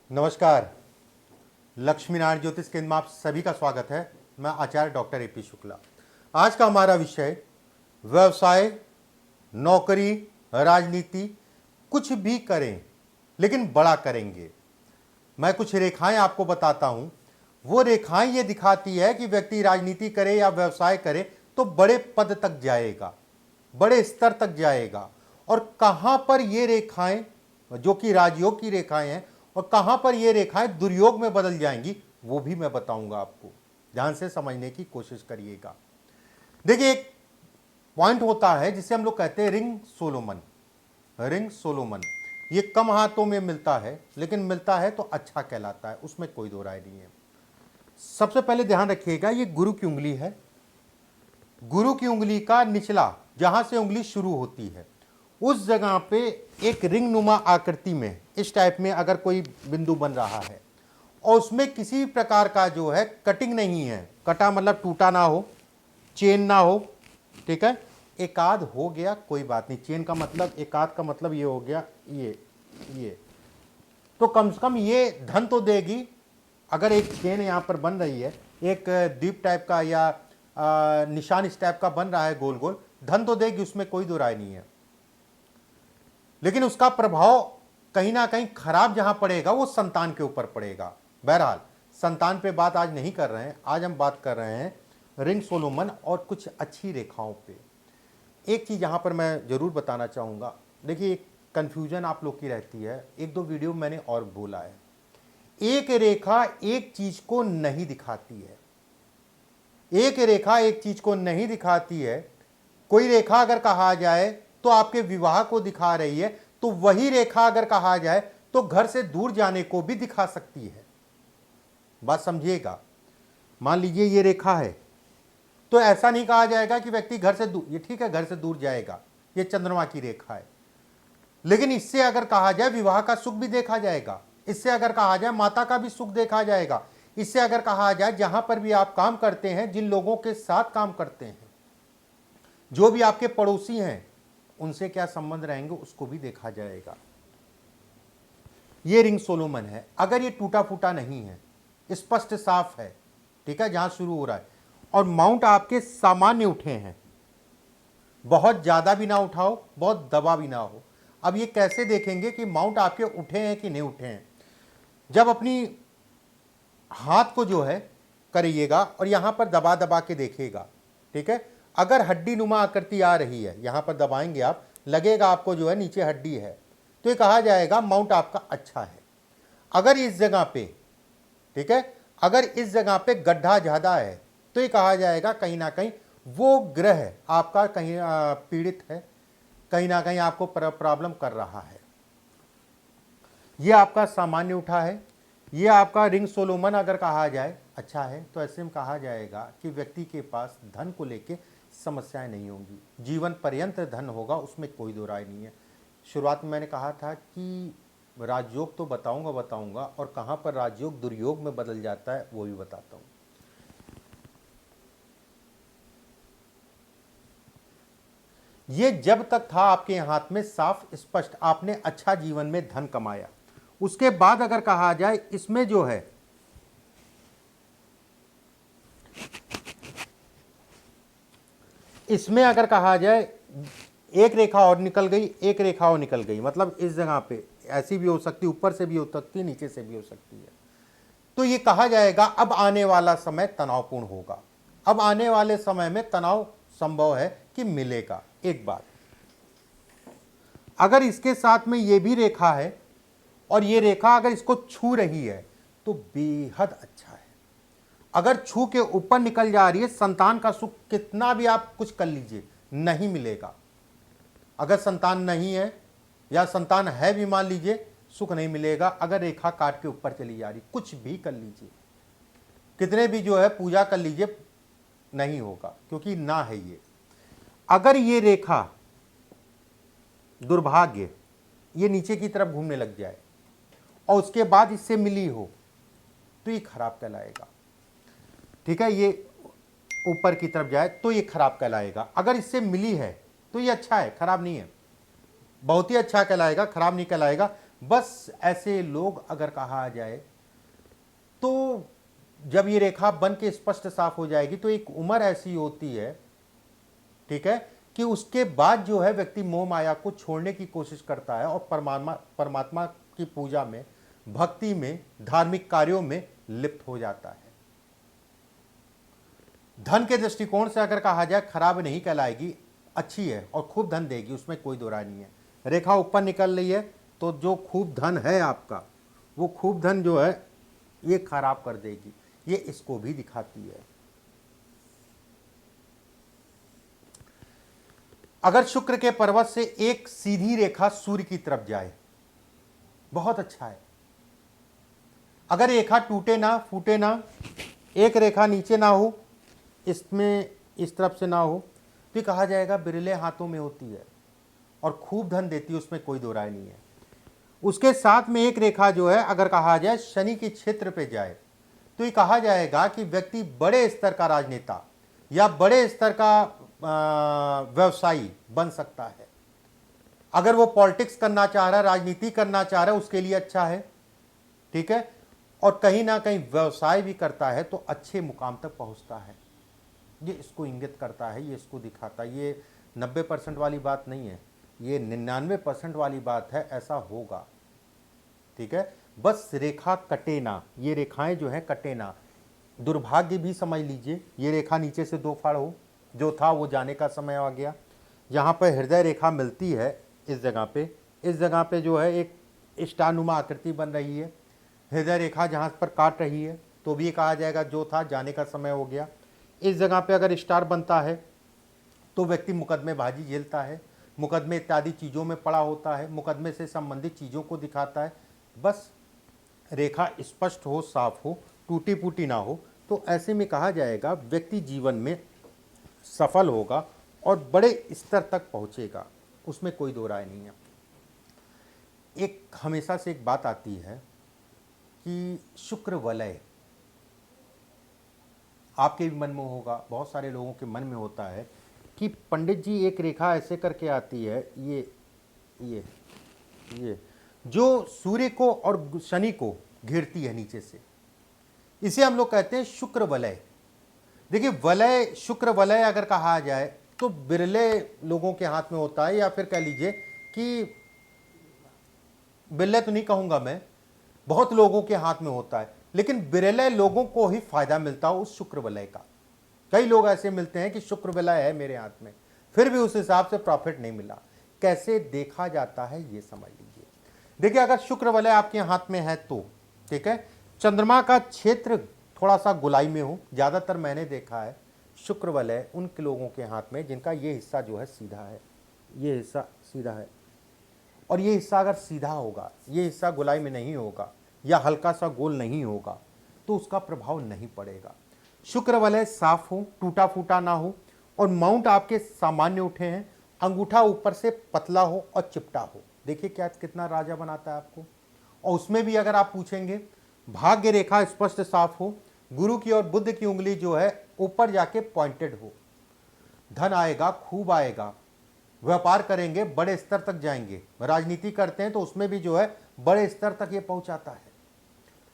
नमस्कार। लक्ष्मी नारायण ज्योतिष केंद्र में आप सभी का स्वागत है। मैं आचार्य डॉक्टर ए पी शुक्ला। आज का हमारा विषय व्यवसाय, नौकरी, राजनीति, कुछ भी करें लेकिन बड़ा करेंगे। मैं कुछ रेखाएं आपको बताता हूं। वो रेखाएं ये दिखाती है कि व्यक्ति राजनीति करे या व्यवसाय करे तो बड़े पद तक जाएगा, बड़े स्तर तक जाएगा। और कहां पर ये रेखाएं जो कि राजयोग की रेखाएं हैं और कहां पर ये रेखाएं दुर्योग में बदल जाएंगी वो भी मैं बताऊंगा आपको। ध्यान से समझने की कोशिश करिएगा। देखिए, एक पॉइंट होता है जिसे हम लोग कहते हैं रिंग सोलोमन। रिंग सोलोमन ये कम हाथों में मिलता है, लेकिन मिलता है तो अच्छा कहलाता है, उसमें कोई दो राय नहीं है। सबसे पहले ध्यान रखिएगा, ये गुरु की उंगली है। गुरु की उंगली का निचला, जहां से उंगली शुरू होती है, उस जगह पे एक रिंग नुमा आकृति में इस टाइप में अगर कोई बिंदु बन रहा है और उसमें किसी प्रकार का जो है कटिंग नहीं है, कटा मतलब टूटा ना हो, चेन ना हो, ठीक है। एकाद हो गया कोई बात नहीं, चेन का मतलब, एकाद का मतलब ये हो गया, ये तो कम से कम ये धन तो देगी। अगर एक चेन यहां पर बन रही है, एक दीप टाइप का या निशान इस टाइप का बन रहा है गोल गोल, धन तो देगी, उसमें कोई दो राय नहीं है। लेकिन उसका प्रभाव कहीं ना कहीं खराब जहां पड़ेगा वो संतान के ऊपर पड़ेगा। बहरहाल संतान पे बात आज नहीं कर रहे हैं, आज हम बात कर रहे हैं रिंग सोलोमन और कुछ अच्छी रेखाओं पे। एक चीज यहां पर मैं जरूर बताना चाहूंगा। देखिए, एक कंफ्यूजन आप लोग की रहती है, एक दो वीडियो मैंने और बोला है, एक रेखा एक चीज को नहीं दिखाती है। एक रेखा एक चीज को नहीं दिखाती है। कोई रेखा अगर कहा जाए तो आपके विवाह को दिखा रही है, तो वही रेखा अगर कहा जाए तो घर से दूर जाने को भी दिखा सकती है। बात समझिएगा। मान लीजिए ये रेखा है, तो ऐसा नहीं कहा जाएगा कि व्यक्ति घर से दूर, ये ठीक है घर से दूर जाएगा, ये चंद्रमा की रेखा है। लेकिन इससे अगर कहा जाए विवाह का सुख भी देखा जाएगा, इससे अगर कहा जाए माता का भी सुख देखा जाएगा, इससे अगर कहा जाए जहां पर भी आप काम करते हैं, जिन लोगों के साथ काम करते हैं, जो भी आपके पड़ोसी हैं, उनसे क्या संबंध रहेंगे उसको भी देखा जाएगा। ये रिंग सोलोमन है। अगर ये टूटा फूटा नहीं है, स्पष्ट साफ है, ठीक है, जहां शुरू हो रहा है, और माउंट आपके सामान्य उठे हैं, बहुत ज्यादा भी ना उठाओ, बहुत दबा भी ना हो। अब ये कैसे देखेंगे कि माउंट आपके उठे हैं कि नहीं उठे हैं? जब अपनी हाथ को जो है करिएगा और यहां पर दबा दबा के देखिएगा, ठीक है। अगर हड्डी नुमा आकृति आ रही है, यहां पर दबाएंगे आप, लगेगा आपको जो है नीचे हड्डी है, तो ये कहा जाएगा माउंट आपका अच्छा है। अगर इस जगह पे, ठीक है, अगर इस जगह पे गड्ढा ज्यादा है तो ये कहा जाएगा कहीं ना कहीं वो ग्रह आपका कहीं पीड़ित है, कहीं ना कहीं आपको प्रॉब्लम कर रहा है। ये आपका सामान्य उठा है, ये आपका रिंग सोलोमन अगर कहा जाए अच्छा है, तो ऐसे में कहा जाएगा कि व्यक्ति के पास धन को लेके समस्याएं नहीं होंगी, जीवन पर्यंत धन होगा, उसमें कोई दो राय नहीं है। शुरुआत में मैंने कहा था कि राजयोग तो बताऊंगा और कहां पर राजयोग दुर्योग में बदल जाता है वो भी बताता हूं। ये जब तक था आपके हाथ में साफ स्पष्ट, आपने अच्छा जीवन में धन कमाया। उसके बाद अगर कहा जाए इसमें जो है इसमें अगर कहा जाए एक रेखा और निकल गई, एक रेखा और निकल गई, मतलब इस जगह पे ऐसी भी हो सकती है, ऊपर से भी हो सकती है, नीचे से भी हो सकती है, तो ये कहा जाएगा अब आने वाला समय तनावपूर्ण होगा। अब आने वाले समय में तनाव संभव है कि मिलेगा। एक बात, अगर इसके साथ में ये भी रेखा है और ये रेखा अगर इसको छू रही है तो बेहद अच्छा है। अगर छू के ऊपर निकल जा रही है, संतान का सुख कितना भी आप कुछ कर लीजिए नहीं मिलेगा। अगर संतान नहीं है या संतान है भी मान लीजिए, सुख नहीं मिलेगा। अगर रेखा काट के ऊपर चली जा रही, कुछ भी कर लीजिए, कितने भी जो है पूजा कर लीजिए, नहीं होगा, क्योंकि ना है ये। अगर ये रेखा दुर्भाग्य ये नीचे की तरफ घूमने लग जाए और उसके बाद इससे मिली हो तो ये खराब कहलाएगा, ठीक है। ये ऊपर की तरफ जाए तो ये खराब कहलाएगा। अगर इससे मिली है तो ये अच्छा है, खराब नहीं है, बहुत ही अच्छा कहलाएगा, खराब नहीं कहलाएगा। बस ऐसे लोग अगर कहा जाए तो जब ये रेखा बन के स्पष्ट साफ हो जाएगी तो एक उम्र ऐसी होती है, ठीक है, कि उसके बाद जो है व्यक्ति मोह माया को छोड़ने की कोशिश करता है और परमात्मा की पूजा में, भक्ति में, धार्मिक कार्यों में लिप्त हो जाता है। धन के दृष्टिकोण से अगर कहा जाए खराब नहीं कहलाएगी, अच्छी है और खूब धन देगी, उसमें कोई दो राय नहीं है। रेखा ऊपर निकल रही है तो जो खूब धन है आपका, वो खूब धन जो है ये खराब कर देगी, ये इसको भी दिखाती है। अगर शुक्र के पर्वत से एक सीधी रेखा सूर्य की तरफ जाए, बहुत अच्छा है। अगर रेखा टूटे ना, फूटे ना, एक रेखा नीचे ना हो, इसमें इस तरफ से ना हो, तो कहा जाएगा बिरले हाथों में होती है और खूब धन देती है, उसमें कोई दो राय नहीं है। उसके साथ में एक रेखा जो है अगर कहा जाए शनि के क्षेत्र पे जाए तो ये कहा जाएगा कि व्यक्ति बड़े स्तर का राजनेता या बड़े स्तर का व्यवसायी बन सकता है। अगर वो पॉलिटिक्स करना चाह रहा है, राजनीति करना चाह रहा है, उसके लिए अच्छा है, ठीक है, और कहीं ना कहीं व्यवसाय भी करता है तो अच्छे मुकाम तक पहुंचता है। ये इसको इंगित करता है, ये इसको दिखाता है। ये 90% वाली बात नहीं है, ये 99% वाली बात है, ऐसा होगा, ठीक है। बस रेखा कटे ना, ये रेखाएं जो है कटे ना। दुर्भाग्य भी समझ लीजिए, ये रेखा नीचे से दो फाड़ हो, जो था वो जाने का समय आ गया। यहाँ पर हृदय रेखा मिलती है, इस जगह पे जो है एक स्टारनुमा आकृति बन रही है, हृदय रेखा जहाँ पर काट रही है, तो भी कहा जाएगा जो था जाने का समय हो गया। इस जगह पे अगर स्टार बनता है तो व्यक्ति मुकदमेबाजी झेलता है, मुकदमे इत्यादि चीज़ों में पड़ा होता है, मुकदमे से संबंधित चीज़ों को दिखाता है। बस रेखा स्पष्ट हो, साफ हो, टूटी फूटी ना हो, तो ऐसे में कहा जाएगा व्यक्ति जीवन में सफल होगा और बड़े स्तर तक पहुंचेगा, उसमें कोई दो राय नहीं है। एक हमेशा से एक बात आती है कि शुक्र वलय आपके भी मन में होगा, बहुत सारे लोगों के मन में होता है कि पंडित जी एक रेखा ऐसे करके आती है, ये जो सूर्य को और शनि को घेरती है नीचे से, इसे हम लोग कहते हैं शुक्र वलय। देखिए वलय, शुक्र वलय अगर कहा जाए तो बिरले लोगों के हाथ में होता है, या फिर कह लीजिए कि बिरले तो नहीं कहूंगा मैं, बहुत लोगों के हाथ में होता है, लेकिन बिरले लोगों को ही फायदा मिलता हो उस शुक्र वलय का। कई लोग ऐसे मिलते हैं कि शुक्र वलय है मेरे हाथ में, फिर भी उस हिसाब से प्रॉफिट नहीं मिला। कैसे देखा जाता है ये समझ लीजिए। देखिए अगर शुक्र वलय आपके हाथ में है तो ठीक है, चंद्रमा का क्षेत्र थोड़ा सा गोलाई में हो, ज़्यादातर मैंने देखा है शुक्र वलय उन लोगों के हाथ में जिनका ये हिस्सा जो है सीधा है, ये हिस्सा सीधा है, और ये हिस्सा अगर सीधा होगा, ये हिस्सा गोलाई में नहीं होगा या हल्का सा गोल नहीं होगा, तो उसका प्रभाव नहीं पड़ेगा। शुक्र वलय साफ हो, टूटा फूटा ना हो, और माउंट आपके सामान्य उठे हैं, अंगूठा ऊपर से पतला हो और चिपटा हो। देखिए क्या कितना राजा बनाता है आपको। और उसमें भी अगर आप पूछेंगे भाग्य रेखा स्पष्ट साफ हो, गुरु की और बुद्ध की उंगली जो है ऊपर जाके पॉइंटेड हो, धन आएगा, खूब आएगा, व्यापार करेंगे बड़े स्तर तक जाएंगे, राजनीति करते हैं तो उसमें भी जो है बड़े स्तर तक ये पहुंचाता है।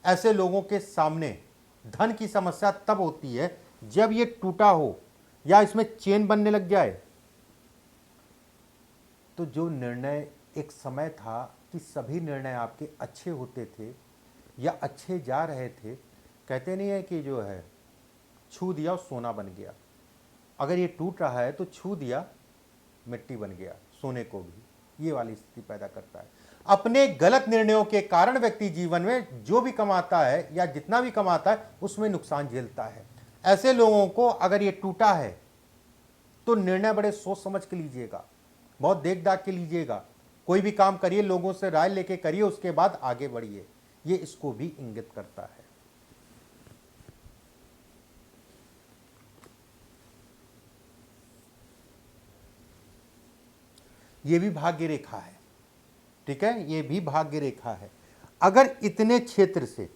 ऐसे लोगों के सामने धन की समस्या तब होती है जब ये टूटा हो या इसमें चेन बनने लग जाए। तो जो निर्णय एक समय था कि सभी निर्णय आपके अच्छे होते थे या अच्छे जा रहे थे, कहते नहीं है कि जो है छू दिया और सोना बन गया। अगर ये टूट रहा है तो छू दिया मिट्टी बन गया, सोने को भी, ये वाली स्थिति पैदा करता है। अपने गलत निर्णयों के कारण व्यक्ति जीवन में जो भी कमाता है या जितना भी कमाता है उसमें नुकसान झेलता है। ऐसे लोगों को अगर ये टूटा है तो निर्णय बड़े सोच समझ के लीजिएगा, बहुत देख दाख के लीजिएगा। कोई भी काम करिए लोगों से राय लेके करिए, उसके बाद आगे बढ़िए, ये इसको भी इंगित करता है। ये भी भाग्य रेखा है, ठीक है, ये भी भाग्य रेखा है। अगर इतने क्षेत्र से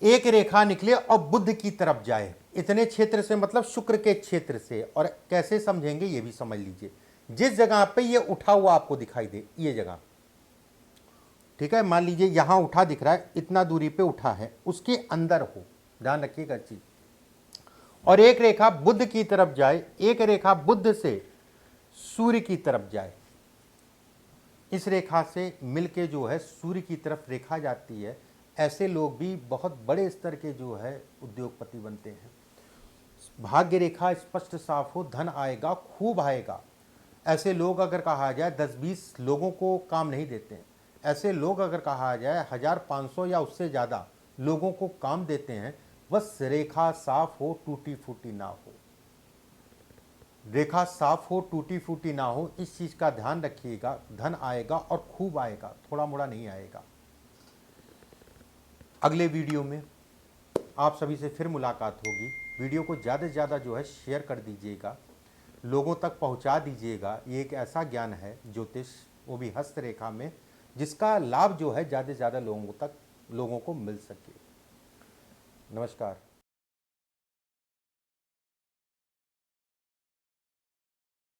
एक रेखा निकले और बुद्ध की तरफ जाए, इतने क्षेत्र से मतलब शुक्र के क्षेत्र से, और कैसे समझेंगे ये भी समझ लीजिए। जिस जगह पे ये उठा हुआ आपको दिखाई दे, ये जगह ठीक है, मान लीजिए यहाँ उठा दिख रहा है, इतना दूरी पे उठा है, उसके अंदर हो, ध्यान रखिएगा चीज। और एक रेखा बुध की तरफ जाए, एक रेखा बुध से सूर्य की तरफ जाए, इस रेखा से मिलके जो है सूर्य की तरफ रेखा जाती है। ऐसे लोग भी बहुत बड़े स्तर के जो है उद्योगपति बनते हैं। भाग्य रेखा स्पष्ट साफ हो, धन आएगा, खूब आएगा। ऐसे लोग अगर कहा जाए 10-20 लोगों को काम नहीं देते हैं। ऐसे लोग अगर कहा जाए 1500 या उससे ज़्यादा लोगों को काम देते हैं। बस रेखा साफ हो, टूटी फूटी ना हो। रेखा साफ हो, टूटी फूटी ना हो, इस चीज़ का ध्यान रखिएगा। धन आएगा और खूब आएगा, थोड़ा मोड़ा नहीं आएगा। अगले वीडियो में आप सभी से फिर मुलाकात होगी। वीडियो को ज़्यादा से ज़्यादा जो है शेयर कर दीजिएगा, लोगों तक पहुंचा दीजिएगा। ये एक ऐसा ज्ञान है ज्योतिष, वो भी हस्तरेखा में, जिसका लाभ जो है ज़्यादा से ज़्यादा लोगों को मिल सके। नमस्कार।